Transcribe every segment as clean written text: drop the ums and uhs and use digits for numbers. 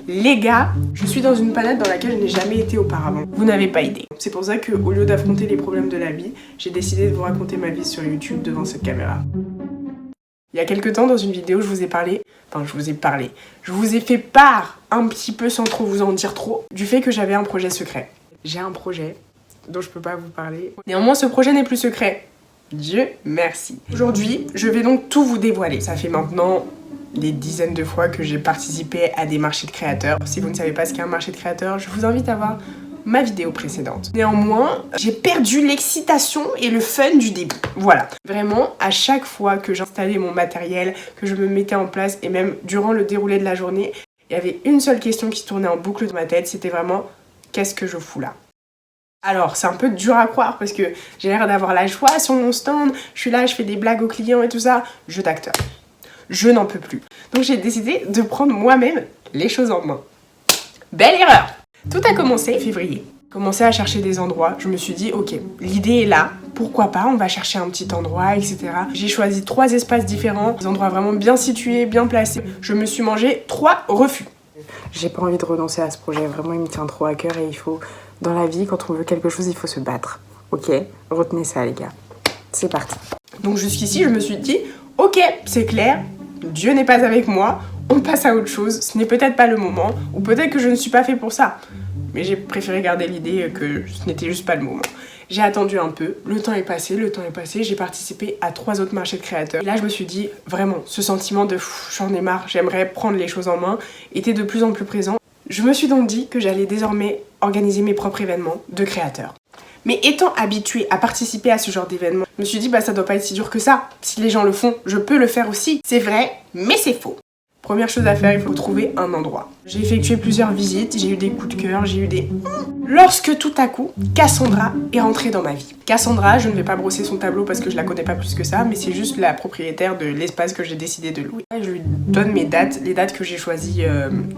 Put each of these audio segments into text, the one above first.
Les gars, je suis dans une panade dans laquelle je n'ai jamais été auparavant. Vous n'avez pas idée. C'est pour ça qu'au lieu d'affronter les problèmes de la vie, j'ai décidé de vous raconter ma vie sur YouTube devant cette caméra. Il y a quelques temps, dans une vidéo, je vous ai fait part, un petit peu sans trop vous en dire trop, du fait que j'avais un projet secret. J'ai un projet dont je peux pas vous parler. Néanmoins, ce projet n'est plus secret. Dieu merci. Aujourd'hui, je vais donc tout vous dévoiler. Ça fait maintenant des dizaines de fois que j'ai participé à des marchés de créateurs. Si vous ne savez pas ce qu'est un marché de créateurs, je vous invite à voir ma vidéo précédente. Néanmoins, j'ai perdu l'excitation et le fun du début. Voilà. Vraiment, à chaque fois que j'installais mon matériel, que je me mettais en place et même durant le déroulé de la journée, il y avait une seule question qui tournait en boucle dans ma tête, c'était vraiment « qu'est-ce que je fous là ?» Alors, c'est un peu dur à croire parce que j'ai l'air d'avoir la joie sur mon stand, je suis là, je fais des blagues aux clients et tout ça, jeu d'acteur. Je n'en peux plus. Donc j'ai décidé de prendre moi-même les choses en main. Belle erreur! Tout a commencé en février. Commencé à chercher des endroits, je me suis dit ok, l'idée est là, pourquoi pas, on va chercher un petit endroit, etc. J'ai choisi 3 espaces différents, des endroits vraiment bien situés, bien placés. Je me suis mangé 3 refus. J'ai pas envie de renoncer à ce projet, vraiment il me tient trop à cœur et il faut, dans la vie, quand on veut quelque chose, il faut se battre. Ok? Retenez ça les gars. C'est parti. Donc jusqu'ici, je me suis dit, ok, c'est clair, Dieu n'est pas avec moi, on passe à autre chose, ce n'est peut-être pas le moment, ou peut-être que je ne suis pas fait pour ça. Mais j'ai préféré garder l'idée que ce n'était juste pas le moment. J'ai attendu un peu, le temps est passé, j'ai participé à 3 autres marchés de créateurs. Et là je me suis dit, vraiment, ce sentiment de j'en ai marre, j'aimerais prendre les choses en main, était de plus en plus présent. Je me suis donc dit que j'allais désormais organiser mes propres événements de créateurs. Mais étant habituée à participer à ce genre d'événement, je me suis dit bah ça doit pas être si dur que ça. Si les gens le font, je peux le faire aussi. C'est vrai, mais c'est faux. Première chose à faire, il faut trouver un endroit. J'ai effectué plusieurs visites, j'ai eu des coups de cœur, j'ai eu des... Lorsque tout à coup, Cassandra est rentrée dans ma vie. Cassandra, je ne vais pas brosser son tableau parce que je la connais pas plus que ça, mais c'est juste la propriétaire de l'espace que j'ai décidé de louer. Je lui donne mes dates, les dates que j'ai choisies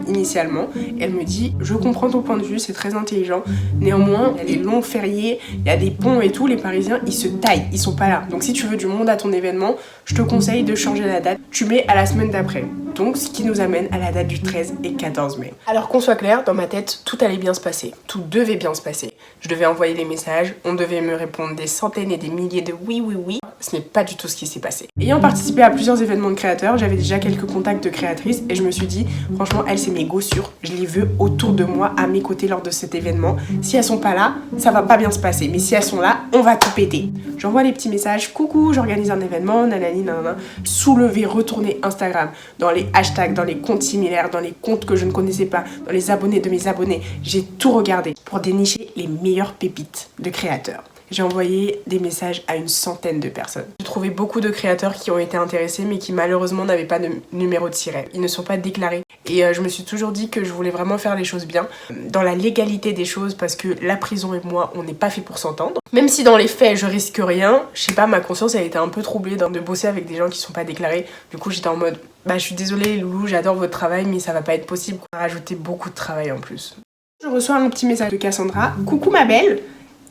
initialement. Elle me dit, je comprends ton point de vue, c'est très intelligent. Néanmoins, il y a des longs fériés, il y a des ponts et tout, les Parisiens, ils se taillent, ils sont pas là. Donc si tu veux du monde à ton événement, je te conseille de changer la date. Tu mets à la semaine d'après. Donc, ce qui nous amène à la date du 13 et 14 mai. Alors qu'on soit clair, dans ma tête, tout allait bien se passer. Tout devait bien se passer. Je devais envoyer des messages, on devait me répondre des centaines et des milliers de oui, oui, oui. Ce n'est pas du tout ce qui s'est passé. Ayant participé à plusieurs événements de créateurs, j'avais déjà quelques contacts de créatrices et je me suis dit, franchement, elles, c'est mes go sûrs. Je les veux autour de moi, à mes côtés lors de cet événement. Si elles sont pas là, ça va pas bien se passer. Mais si elles sont là, on va tout péter. J'envoie les petits messages, coucou, j'organise un événement, nanani, nanana. Soulever, retourner Instagram, dans les hashtags, dans les comptes similaires, dans les comptes que je ne connaissais pas, dans les abonnés de mes abonnés. J'ai tout regardé pour dénicher les meilleures pépites de créateurs. J'ai envoyé des messages à une centaine de personnes. J'ai trouvé beaucoup de créateurs qui ont été intéressés mais qui malheureusement n'avaient pas de numéro de siret. Ils ne sont pas déclarés. Et je me suis toujours dit que je voulais vraiment faire les choses bien, dans la légalité des choses, parce que la prison et moi, on n'est pas fait pour s'entendre. Même si dans les faits, je risque rien, je sais pas, ma conscience a été un peu troublée de bosser avec des gens qui sont pas déclarés. Du coup, j'étais en mode, bah je suis désolée loulou, j'adore votre travail, mais ça va pas être possible. On a rajouté beaucoup de travail en plus. Je reçois un petit message de Cassandra. Coucou ma belle,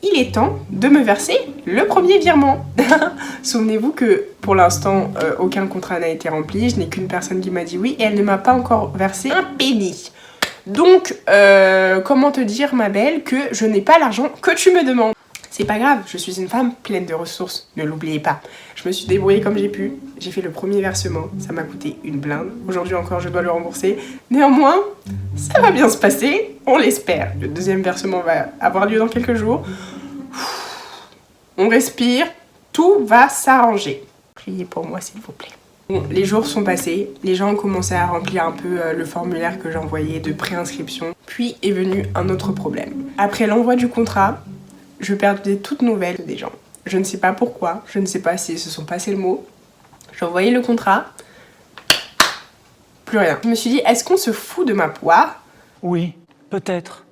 il est temps de me verser le premier virement. Souvenez-vous que pour l'instant, aucun contrat n'a été rempli. Je n'ai qu'une personne qui m'a dit oui et elle ne m'a pas encore versé un penny. Donc, comment te dire ma belle que je n'ai pas l'argent que tu me demandes. C'est pas grave, je suis une femme pleine de ressources, ne l'oubliez pas. Je me suis débrouillée comme j'ai pu, j'ai fait le premier versement, ça m'a coûté une blinde. Aujourd'hui encore, je dois le rembourser. Néanmoins, ça va bien se passer, on l'espère. Le deuxième versement va avoir lieu dans quelques jours. On respire, tout va s'arranger. Priez pour moi s'il vous plaît. Bon, les jours sont passés, les gens ont commencé à remplir un peu le formulaire que j'envoyais de préinscription. Puis est venu un autre problème. Après l'envoi du contrat, je perdais toutes nouvelles des gens. Je ne sais pas pourquoi, je ne sais pas s'ils se sont passés le mot. J'ai envoyé le contrat, plus rien. Je me suis dit, est-ce qu'on se fout de ma poire? Oui, peut-être.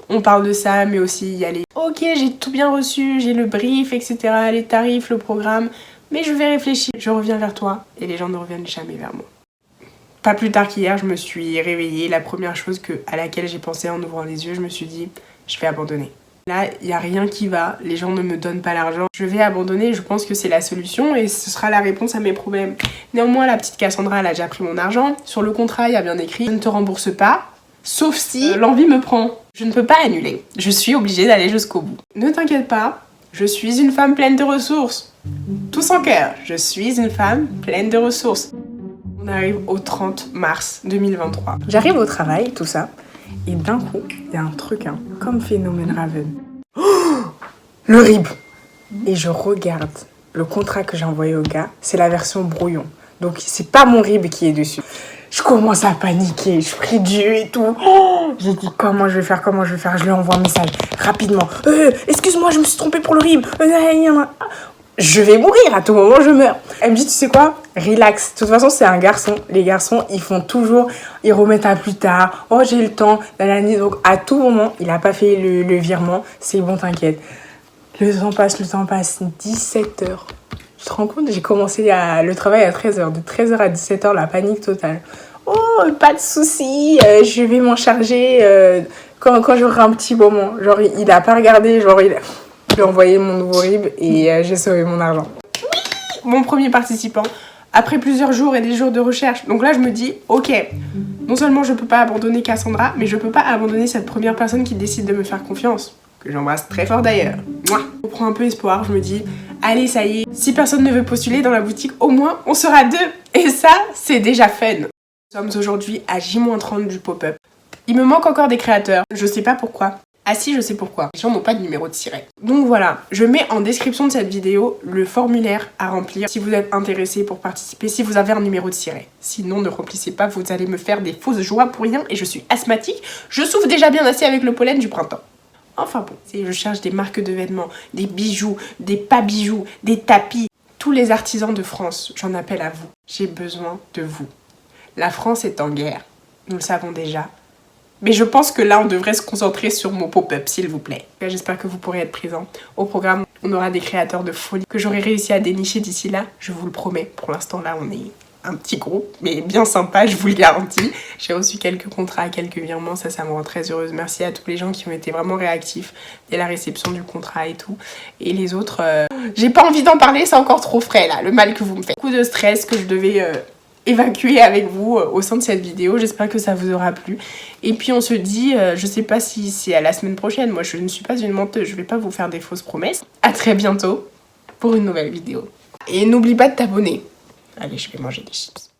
On parle de ça, mais aussi il y a les ok, j'ai tout bien reçu, j'ai le brief, etc., les tarifs, le programme, mais je vais réfléchir, je reviens vers toi. Et les gens ne reviennent jamais vers moi. Pas plus tard qu'hier, je me suis réveillée. La première chose à laquelle j'ai pensé en ouvrant les yeux, je me suis dit, je vais abandonner. Là, il n'y a rien qui va, les gens ne me donnent pas l'argent. Je vais abandonner, je pense que c'est la solution et ce sera la réponse à mes problèmes. Néanmoins, la petite Cassandra, elle a déjà pris mon argent. Sur le contrat, il y a bien écrit « Je ne te rembourse pas, sauf si l'envie me prend ». Je ne peux pas annuler, je suis obligée d'aller jusqu'au bout. Ne t'inquiète pas, je suis une femme pleine de ressources. Tout son cœur, je suis une femme pleine de ressources. On arrive au 30 mars 2023. J'arrive au travail, tout ça, et d'un coup, il y a un truc, comme phénomène Raven. Oh, le RIB. Et je regarde le contrat que j'ai envoyé au gars, c'est la version brouillon. Donc c'est pas mon RIB qui est dessus. Je commence à paniquer, je prie Dieu et tout. Oh, j'ai dit comment je vais faire, je lui envoie un message rapidement. Excuse-moi, je me suis trompée pour le RIB. Je vais mourir, à tout moment je meurs. Elle me dit, tu sais quoi, relax. De toute façon, c'est un garçon. Les garçons, ils font toujours, ils remettent à plus tard. Oh, j'ai le temps. Donc, à tout moment, il n'a pas fait le virement. C'est bon, t'inquiète. Le temps passe. 17h. Tu te rends compte, j'ai commencé le travail à 13h. De 13h à 17h, la panique totale. Oh, pas de souci, je vais m'en charger quand j'aurai un petit moment. Genre, il n'a pas regardé, j'ai envoyé mon nouveau RIB et j'ai sauvé mon argent. Oui, mon premier participant, après plusieurs jours et des jours de recherche. Donc là, je me dis, ok, non seulement je peux pas abandonner Cassandra, mais je peux pas abandonner cette première personne qui décide de me faire confiance. Que j'embrasse très fort d'ailleurs. Je prends un peu espoir, je me dis, allez, ça y est, si personne ne veut postuler dans la boutique, au moins, on sera 2. Et ça, c'est déjà fun. Nous sommes aujourd'hui à J-30 du pop-up. Il me manque encore des créateurs, je sais pas pourquoi. Ah si, je sais pourquoi. Les gens n'ont pas de numéro de siret. Donc voilà, je mets en description de cette vidéo le formulaire à remplir si vous êtes intéressé pour participer, si vous avez un numéro de siret. Sinon, ne remplissez pas, vous allez me faire des fausses joies pour rien et je suis asthmatique. Je souffre déjà bien assez avec le pollen du printemps. Enfin bon, je cherche des marques de vêtements, des bijoux, des pas bijoux, des tapis. Tous les artisans de France, j'en appelle à vous. J'ai besoin de vous. La France est en guerre, nous le savons déjà. Mais je pense que là, on devrait se concentrer sur mon pop-up, s'il vous plaît. J'espère que vous pourrez être présents. Au programme, on aura des créateurs de folie que j'aurai réussi à dénicher d'ici là, je vous le promets. Pour l'instant, là, on est un petit groupe, mais bien sympa, je vous le garantis. J'ai reçu quelques contrats, quelques virements, ça me rend très heureuse. Merci à tous les gens qui ont été vraiment réactifs dès la réception du contrat et tout. Et les autres, j'ai pas envie d'en parler, c'est encore trop frais, là, le mal que vous me faites. Beaucoup de stress que je devais évacuer avec vous au sein de cette vidéo. J'espère que ça vous aura plu. Et puis on se dit, je sais pas si c'est à la semaine prochaine. Moi, je ne suis pas une menteuse. Je vais pas vous faire des fausses promesses. À très bientôt pour une nouvelle vidéo. Et n'oublie pas de t'abonner. Allez, je vais manger des chips.